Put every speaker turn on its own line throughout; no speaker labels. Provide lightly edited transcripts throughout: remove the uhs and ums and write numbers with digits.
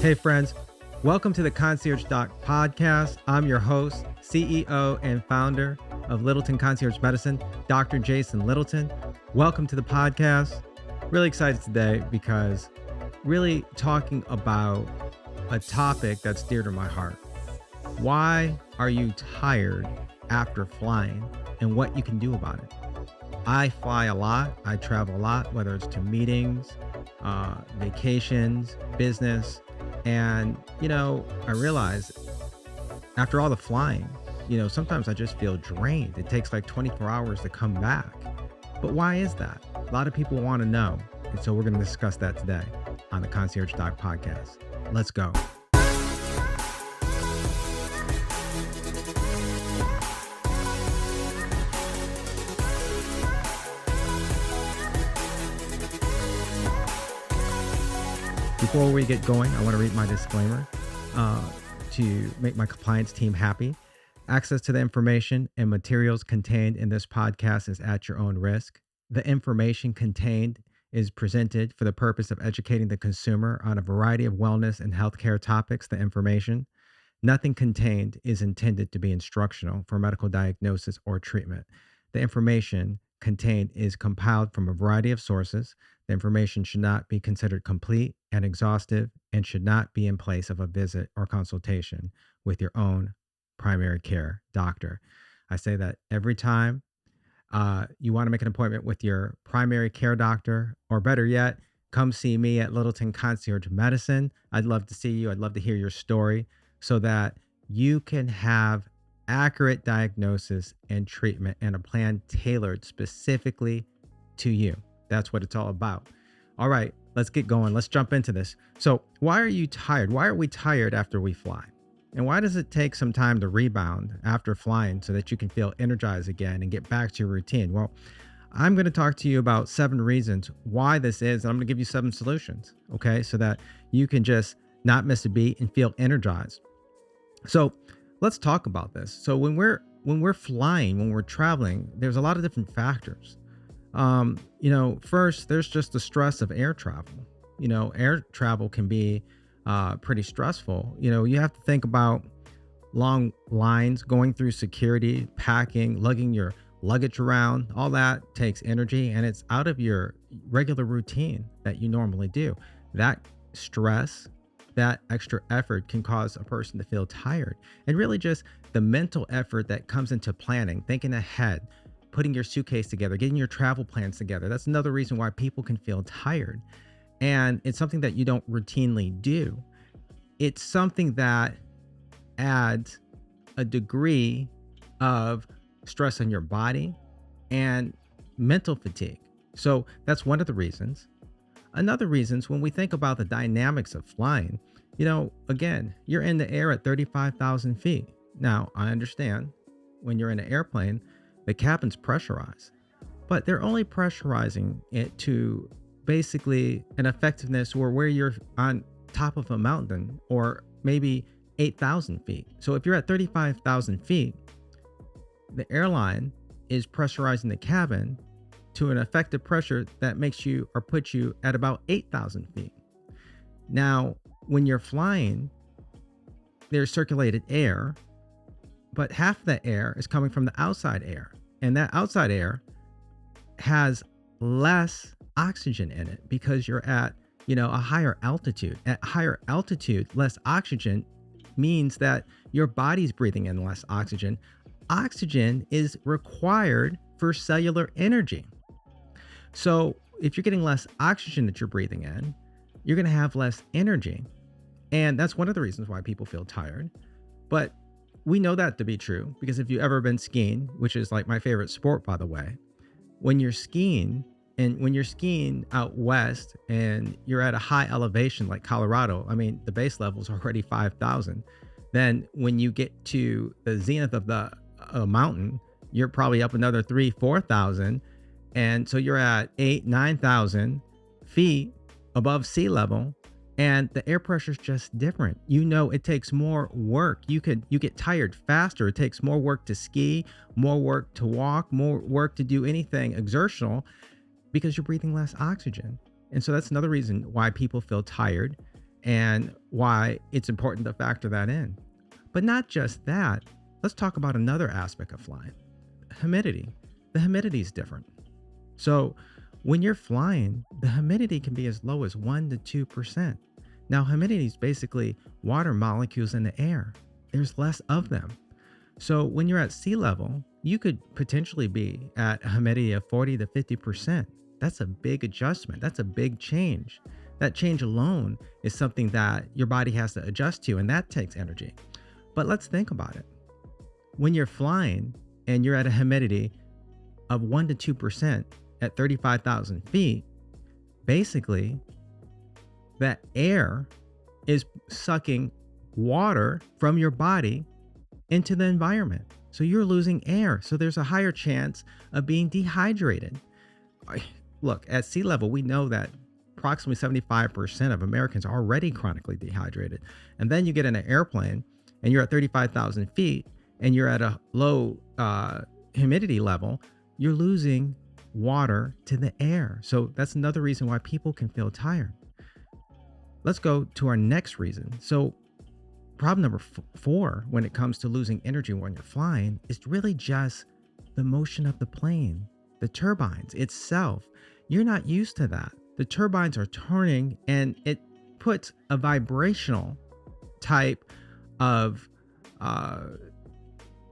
Hey friends, welcome to the Concierge Doc podcast. I'm your host, CEO and founder of Littleton Concierge Medicine, Dr. Jason Littleton. Welcome to the podcast. Really excited today because really talking about a topic that's dear to my heart. Why are you tired after flying and what you can do about it? I fly a lot. I travel a lot, whether it's to meetings, vacations, business. And, I realize after all the flying, sometimes I just feel drained. It takes like 24 hours to come back. But why is that? A lot of people want to know. And so we're going to discuss that today on the Concierge Doc podcast. Let's go. Before we get going, I want to read my disclaimer to make my compliance team happy. Access to the information and materials contained in this podcast is at your own risk. The information contained is presented for the purpose of educating the consumer on a variety of wellness and healthcare topics. Nothing contained is intended to be instructional for medical diagnosis or treatment. The information contained is compiled from a variety of sources. The information should not be considered complete and exhaustive and should not be in place of a visit or consultation with your own primary care doctor. I say that every time you want to make an appointment with your primary care doctor, or better yet, come see me at Littleton Concierge Medicine. I'd love to see you. I'd love to hear your story so that you can have accurate diagnosis and treatment and a plan tailored specifically to you. That's what it's all about. All right, let's get going. Let's jump into this. So why are you tired? Why are we tired after we fly? And why does it take some time to rebound after flying so that you can feel energized again and get back to your routine? Well, I'm going to talk to you about 7 reasons why this is, and I'm going to give you 7 solutions, okay, so that you can just not miss a beat and feel energized. So let's talk about this. So when we're flying, when we're traveling, there's a lot of different factors. First, there's just the stress of air travel. Air travel can be pretty stressful. You have to think about long lines, going through security, packing, lugging your luggage around. All that takes energy and it's out of your regular routine that you normally do. That stress, that extra effort can cause a person to feel tired. And really just the mental effort that comes into planning, thinking ahead, putting your suitcase together, getting your travel plans together. That's another reason why people can feel tired. And it's something that you don't routinely do. It's something that adds a degree of stress on your body and mental fatigue. So that's one of the reasons. Another reason is when we think about the dynamics of flying, again, you're in the air at 35,000 feet. Now, I understand when you're in an airplane, the cabin's pressurized, but they're only pressurizing it to basically an effectiveness where you're on top of a mountain or maybe 8,000 feet. So if you're at 35,000 feet, the airline is pressurizing the cabin to an effective pressure that makes you or puts you at about 8,000 feet. Now, when you're flying, there's circulated air, but half of that air is coming from the outside air. And that outside air has less oxygen in it because you're at, a higher altitude. At higher altitude, less oxygen means that your body's breathing in less oxygen. Oxygen is required for cellular energy. So if you're getting less oxygen that you're breathing in, you're going to have less energy. And that's one of the reasons why people feel tired. But we know that to be true because if you've ever been skiing, which is like my favorite sport, by the way, when you're skiing out west and you're at a high elevation like Colorado, the base level is already 5,000. Then when you get to the zenith of the mountain, you're probably up another 4,000. And so you're at 9,000 feet above sea level. And the air pressure is just different. It takes more work. You get tired faster. It takes more work to ski, more work to walk, more work to do anything exertional because you're breathing less oxygen. And so that's another reason why people feel tired. and why it's important to factor that in. But not just that, let's talk about another aspect of flying: humidity. The humidity is different. So when you're flying, the humidity can be as low as 1 to 2%. Now, humidity is basically water molecules in the air. There's less of them. So when you're at sea level, you could potentially be at a humidity of 40 to 50%. That's a big adjustment. That's a big change. That change alone is something that your body has to adjust to, and that takes energy. But let's think about it. When you're flying and you're at a humidity of 1 to 2% at 35,000 feet, basically that air is sucking water from your body into the environment. So you're losing air. So there's a higher chance of being dehydrated. Look, at sea level, we know that approximately 75% of Americans are already chronically dehydrated. And then you get in an airplane and you're at 35,000 feet and you're at a low humidity level, you're losing water to the air. So that's another reason why people can feel tired. Let's go to our next reason. So problem number 4 when it comes to losing energy when you're flying is really just the motion of the plane, the turbines itself. You're not used to that. The turbines are turning and it puts a vibrational type of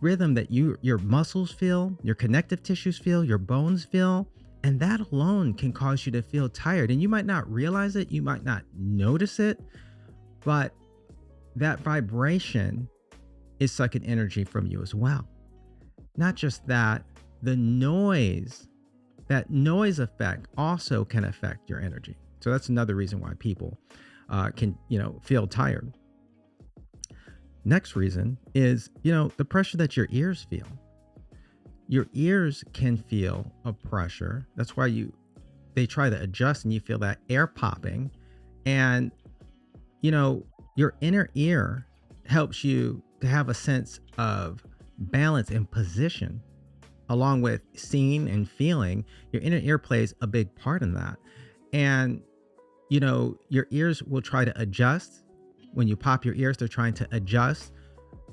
rhythm that your muscles feel, your connective tissues feel, your bones feel. And that alone can cause you to feel tired. And you might not realize it, you might not notice it, but that vibration is sucking energy from you as well. Not just that, the noise, that noise effect also can affect your energy. So that's another reason why people can, feel tired. Next reason is, the pressure that your ears feel. Your ears can feel a pressure. That's why they try to adjust and you feel that air popping. And, your inner ear helps you to have a sense of balance and position, along with seeing and feeling. Your inner ear plays a big part in that. And, your ears will try to adjust. When you pop your ears, they're trying to adjust.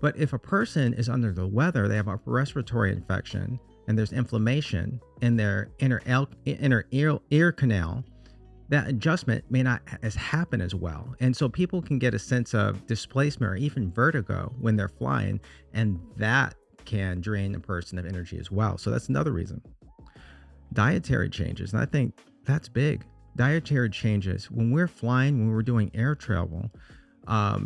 But if a person is under the weather, they have a respiratory infection and there's inflammation in their inner ear canal, that adjustment may not happen as well. And so people can get a sense of displacement or even vertigo when they're flying, and that can drain a person of energy as well. So that's another reason. Dietary changes, and I think that's big. Dietary changes. When we're flying, when we're doing air travel, a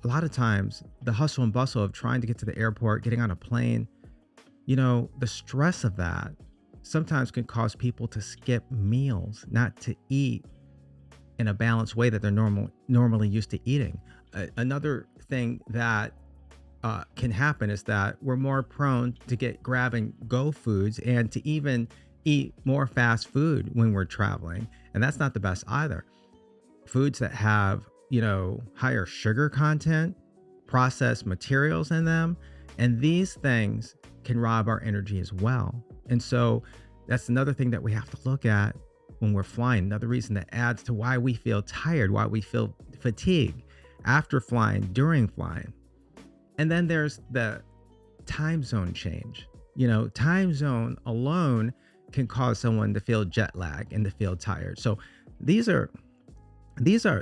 lot of times the hustle and bustle of trying to get to the airport, getting on a plane, the stress of that sometimes can cause people to skip meals, not to eat in a balanced way that they're normally used to eating. Another thing that can happen is that we're more prone to get grab and go foods and to even eat more fast food when we're traveling. And that's not the best either. Foods that have higher sugar content, processed materials in them, and these things can rob our energy as well. And so that's another thing that we have to look at when we're flying. Another reason that adds to why we feel tired, why we feel fatigue after flying, during flying. And then there's the time zone change. Time zone alone can cause someone to feel jet lag and to feel tired. So these are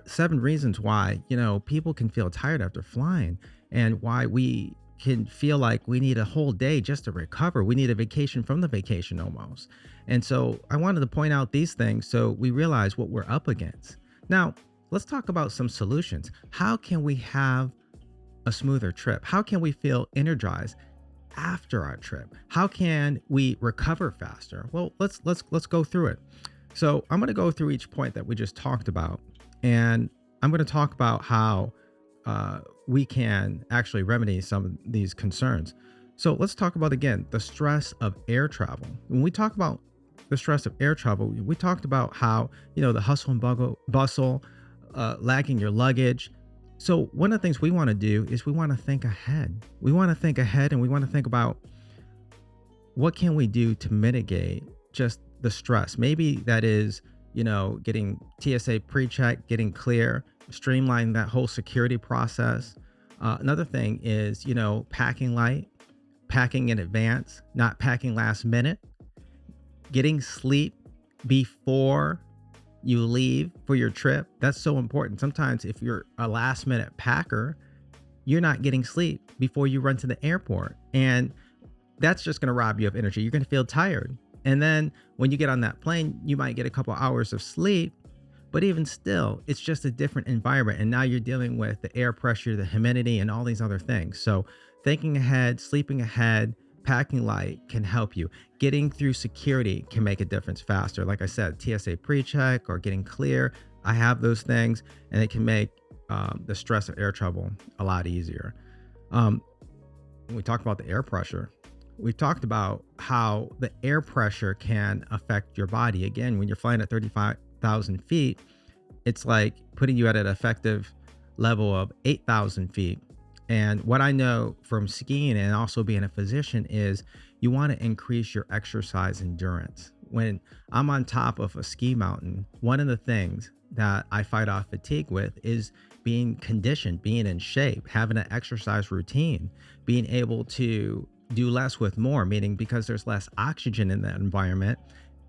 7 reasons why, people can feel tired after flying, and why we can feel like we need a whole day just to recover. We need a vacation from the vacation almost. And so I wanted to point out these things so we realize what we're up against. Now, let's talk about some solutions. How can we have a smoother trip? How can we feel energized after our trip? How can we recover faster? Well, let's go through it. So I'm going to go through each point that we just talked about, and I'm going to talk about how we can actually remedy some of these concerns. So let's talk about, again, the stress of air travel. When we talk about the stress of air travel, we talked about how, the hustle and bustle, lagging your luggage. So one of the things we want to do is we want to think ahead. We want to think ahead, and we want to think about what can we do to mitigate just the stress. Maybe that is, getting TSA pre-check, getting clear, streamline that whole security process. Another thing is, packing light, packing in advance, not packing last minute, getting sleep before you leave for your trip. That's so important. Sometimes if you're a last minute packer, you're not getting sleep before you run to the airport. And that's just going to rob you of energy. You're going to feel tired. And then when you get on that plane, you might get a couple hours of sleep, but even still, it's just a different environment. And now you're dealing with the air pressure, the humidity, and all these other things. So thinking ahead, sleeping ahead, packing light can help you. Getting through security can make a difference faster. Like I said, TSA pre-check or getting clear. I have those things, and it can make the stress of air travel a lot easier. When we talk about the air pressure, we've talked about how the air pressure can affect your body. Again, when you're flying at 35,000 feet, it's like putting you at an effective level of 8,000 feet. And what I know from skiing and also being a physician is you want to increase your exercise endurance. When I'm on top of a ski mountain, one of the things that I fight off fatigue with is being conditioned, being in shape, having an exercise routine, being able to do less with more, meaning because there's less oxygen in that environment,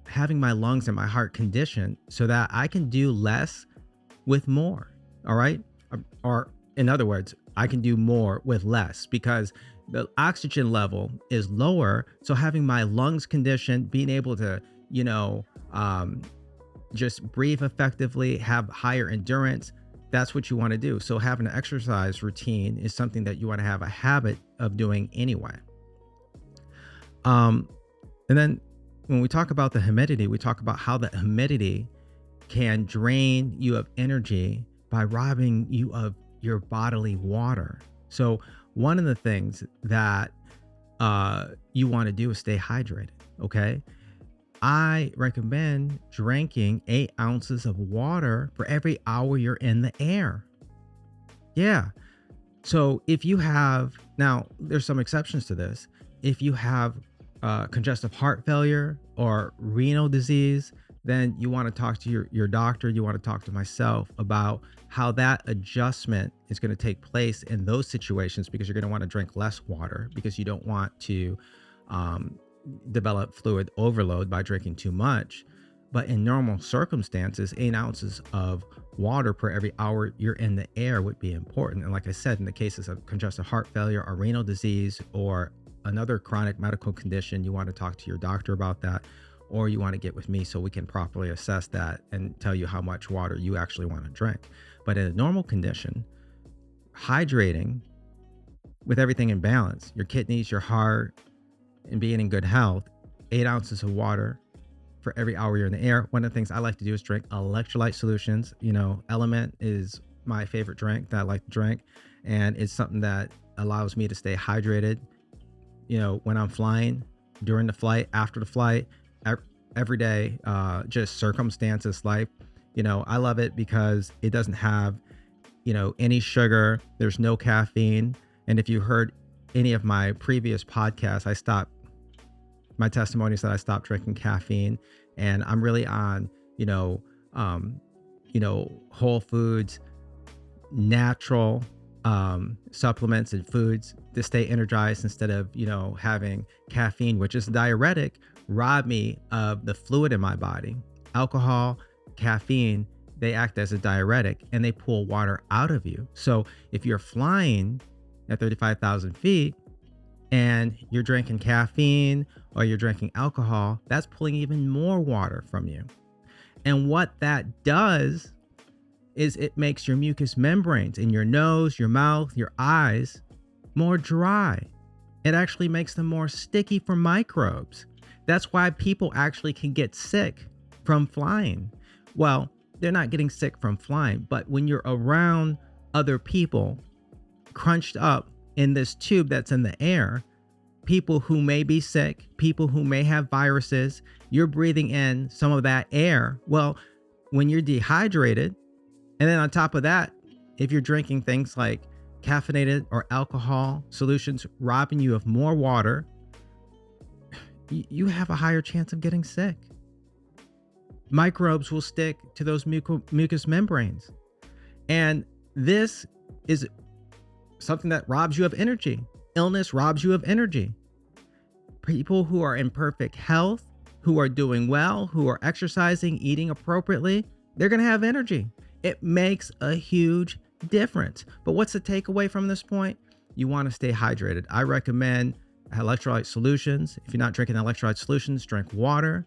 having my lungs and my heart conditioned so that I can do less with more. All right. Or in other words, I can do more with less because the oxygen level is lower. So having my lungs conditioned, being able to, just breathe effectively, have higher endurance. That's what you want to do. So having an exercise routine is something that you want to have a habit of doing anyway. And then when we talk about the humidity, we talk about how the humidity can drain you of energy by robbing you of your bodily water. So one of the things that you want to do is stay hydrated. Okay. I recommend drinking 8 ounces of water for every hour you're in the air. Yeah. So if you have, now there's some exceptions to this. If you have congestive heart failure or renal disease, then you want to talk to your doctor. You want to talk to myself about how that adjustment is going to take place in those situations, because you're going to want to drink less water because you don't want to develop fluid overload by drinking too much. But in normal circumstances, 8 ounces of water per every hour you're in the air would be important. And like I said, in the cases of congestive heart failure or renal disease or another chronic medical condition, you want to talk to your doctor about that, or you want to get with me so we can properly assess that and tell you how much water you actually want to drink. But in a normal condition, hydrating with everything in balance, your kidneys, your heart, and being in good health, 8 ounces of water for every hour you're in the air. One of the things I like to do is drink electrolyte solutions. Element is my favorite drink that I like to drink, and it's something that allows me to stay hydrated, when I'm flying, during the flight, after the flight, every day, just circumstances life. I love it because it doesn't have, any sugar. There's no caffeine. And if you heard any of my previous podcasts, my testimony said I stopped drinking caffeine, and I'm really on, whole foods, natural supplements and foods to stay energized instead of, having caffeine, which is diuretic, rob me of the fluid in my body. Alcohol, caffeine, they act as a diuretic and they pull water out of you. So if you're flying at 35,000 feet and you're drinking caffeine or you're drinking alcohol, that's pulling even more water from you. And what that does is it makes your mucous membranes in your nose, your mouth, your eyes more dry. It actually makes them more sticky for microbes. That's why people actually can get sick from flying. Well, they're not getting sick from flying, but when you're around other people crunched up in this tube that's in the air, people who may be sick, people who may have viruses, you're breathing in some of that air. Well, when you're dehydrated, and then on top of that, if you're drinking things like caffeinated or alcohol solutions robbing you of more water, you have a higher chance of getting sick. Microbes will stick to those mucous membranes. And this is something that robs you of energy. Illness robs you of energy. People who are in perfect health, who are doing well, who are exercising, eating appropriately, they're going to have energy. It makes a huge difference. But what's the takeaway from this point? You want to stay hydrated. I recommend electrolyte solutions. If you're not drinking electrolyte solutions, drink water.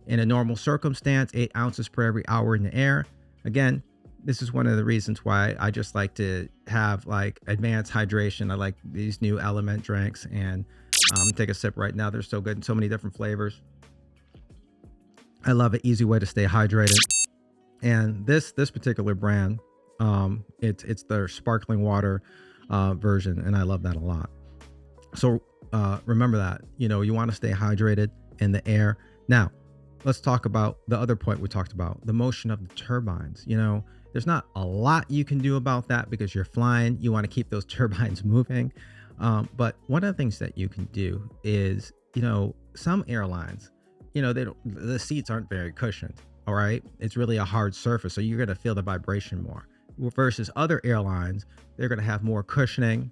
In a normal circumstance, 8 ounces per every hour in the air. Again, this is one of the reasons why I just like to have like advanced hydration. I like these new element drinks, and take a sip right now. They're so good in so many different flavors. I love an easy way to stay hydrated. And this particular brand, it's their sparkling water version, and I love that a lot. So remember that, you want to stay hydrated in the air. Now, let's talk about the other point we talked about, the motion of the turbines. There's not a lot you can do about that because you're flying. You want to keep those turbines moving. But one of the things that you can do is, some airlines, the seats aren't very cushioned. All right. It's really a hard surface. So you're going to feel the vibration more versus other airlines. They're going to have more cushioning.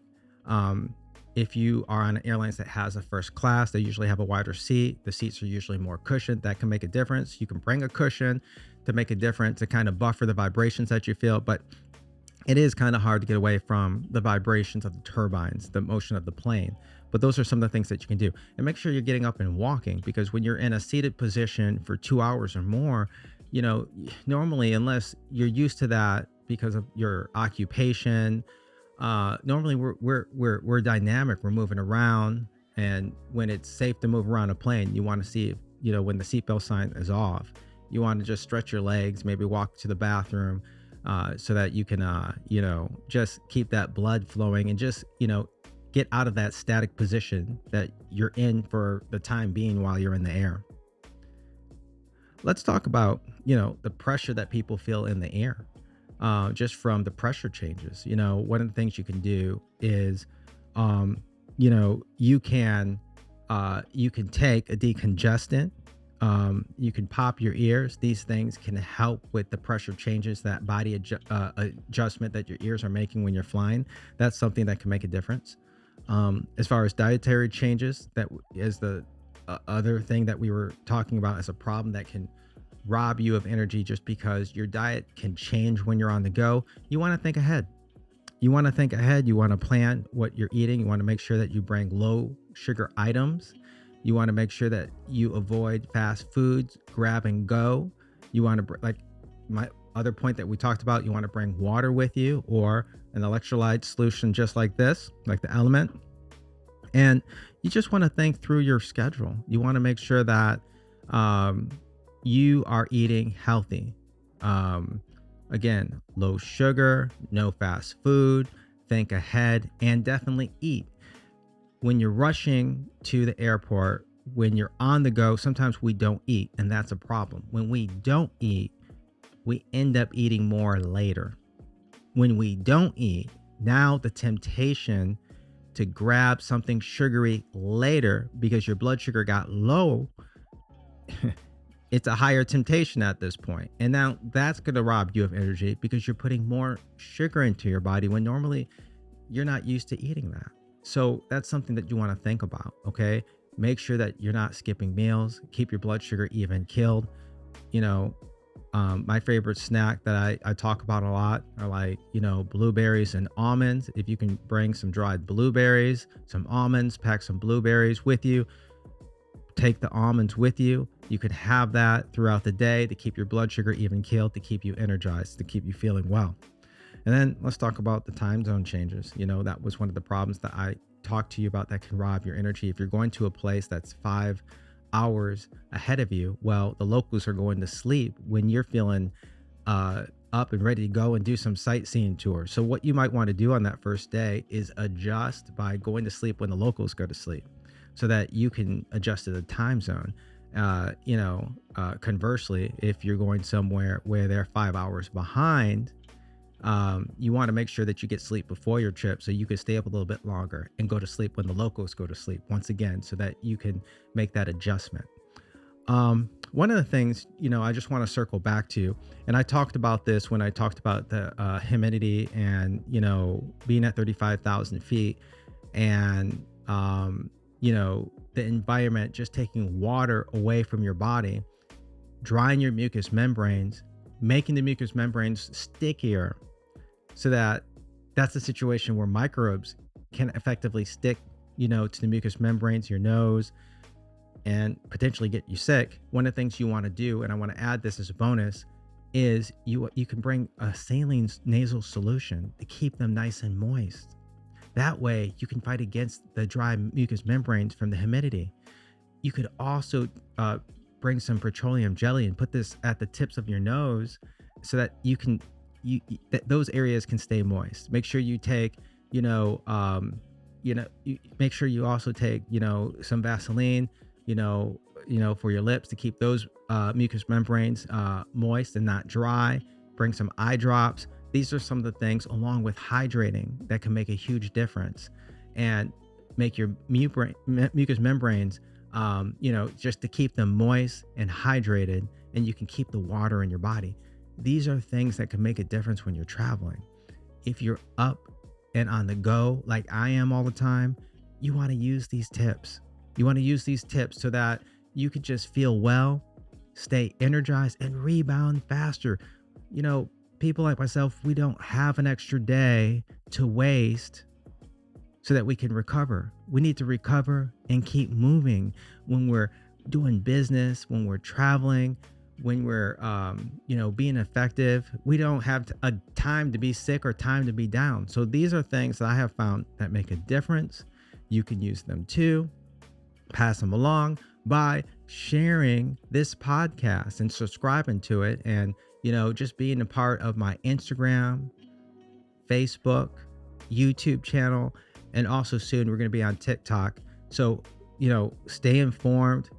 If you are on airlines that has a first class, they usually have a wider seat. The seats are usually more cushioned. That can make a difference. You can bring a cushion to make a difference, to kind of buffer the vibrations that you feel. But it is kind of hard to get away from the vibrations of the turbines, the motion of the plane. But those are some of the things that you can do. And make sure you're getting up and walking, because when you're in a seated position for 2 hours or more, normally, unless you're used to that because of your occupation, normally we're dynamic, we're moving around. And when it's safe to move around a plane, you want to see if, when the seatbelt sign is off, you want to just stretch your legs, maybe walk to the bathroom, so that you can, just keep that blood flowing and just, get out of that static position that you're in for the time being while you're in the air. Let's talk about, the pressure that people feel in the air, just from the pressure changes. One of the things you can do is, you can take a decongestant. You can pop your ears. These things can help with the pressure changes, that body adjustment that your ears are making when you're flying. That's something that can make a difference. As far as dietary changes, that is the other thing that we were talking about as a problem that can rob you of energy, just because your diet can change when you're on the go. You want to think ahead. You want to plan what you're eating. You want to make sure that you bring low sugar items. You want to make sure that you avoid fast foods, grab and go. You want to, like my other point that we talked about, you want to bring water with you, or an electrolyte solution just like this, like the element. And you just want to think through your schedule. You want to make sure that you are eating healthy. Again, low sugar, no fast food, think ahead, and definitely eat. When you're rushing to the airport, when you're on the go, sometimes we don't eat, and that's a problem. When we don't eat, we end up eating more later. When we don't eat, now the temptation to grab something sugary later because your blood sugar got low, it's a higher temptation at this point. And now that's going to rob you of energy because you're putting more sugar into your body when normally you're not used to eating that. So that's something that you want to think about, okay? Make sure that you're not skipping meals. Keep your blood sugar even killed. My favorite snack that I talk about a lot are like, blueberries and almonds. If you can bring some dried blueberries, some almonds, pack some blueberries with you, take the almonds with you. You could have that throughout the day to keep your blood sugar even killed, to keep you energized, to keep you feeling well. And then let's talk about the time zone changes. That was one of the problems that I talked to you about that can rob your energy. If you're going to a place that's 5 hours ahead of you, well, the locals are going to sleep when you're feeling up and ready to go and do some sightseeing tour. So what you might want to do on that first day is adjust by going to sleep when the locals go to sleep, so that you can adjust to the time zone. Conversely, if you're going somewhere where they're 5 hours behind, you want to make sure that you get sleep before your trip, so you can stay up a little bit longer and go to sleep when the locals go to sleep once again, so that you can make that adjustment. one of the things, I just want to circle back to, and I talked about this when I talked about the humidity and, being at 35,000 feet and, the environment just taking water away from your body, drying your mucous membranes, making the mucous membranes stickier so that that's the situation where microbes can effectively stick, to the mucous membranes, your nose, and potentially get you sick. One of the things you want to do, and I want to add this as a bonus, is you can bring a saline nasal solution to keep them nice and moist. That way you can fight against the dry mucous membranes from the humidity. You could also bring some petroleum jelly and put this at the tips of your nose so that that those areas can stay moist. Make sure you take, make sure you also take, some Vaseline, for your lips to keep those mucous membranes moist and not dry. Bring some eye drops. These are some of the things, along with hydrating, that can make a huge difference and make your mucous membranes, just to keep them moist and hydrated, and you can keep the water in your body. These are things that can make a difference when you're traveling. If you're up and on the go, like I am all the time, you want to use these tips. You want to use these tips so that you could just feel well, stay energized, and rebound faster. People like myself, we don't have an extra day to waste so that we can recover. We need to recover and keep moving when we're doing business, when we're traveling, when we're, being effective. We don't have a time to be sick or time to be down. So these are things that I have found that make a difference. You can use them too. Pass them along by sharing this podcast and subscribing to it, and just being a part of my Instagram, Facebook, YouTube channel, and also soon we're going to be on TikTok. So stay informed,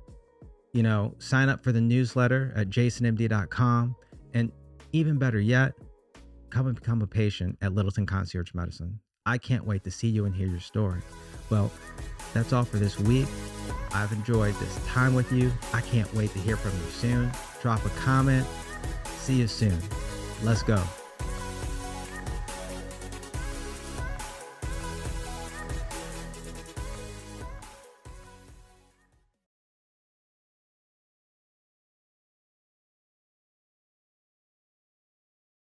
sign up for the newsletter at jasonmd.com, and even better yet, come and become a patient at Littleton Concierge Medicine. I can't wait to see you and hear your story. Well, that's all for this week. I've enjoyed this time with you. I can't wait to hear from you soon. Drop a comment. See you soon. Let's go.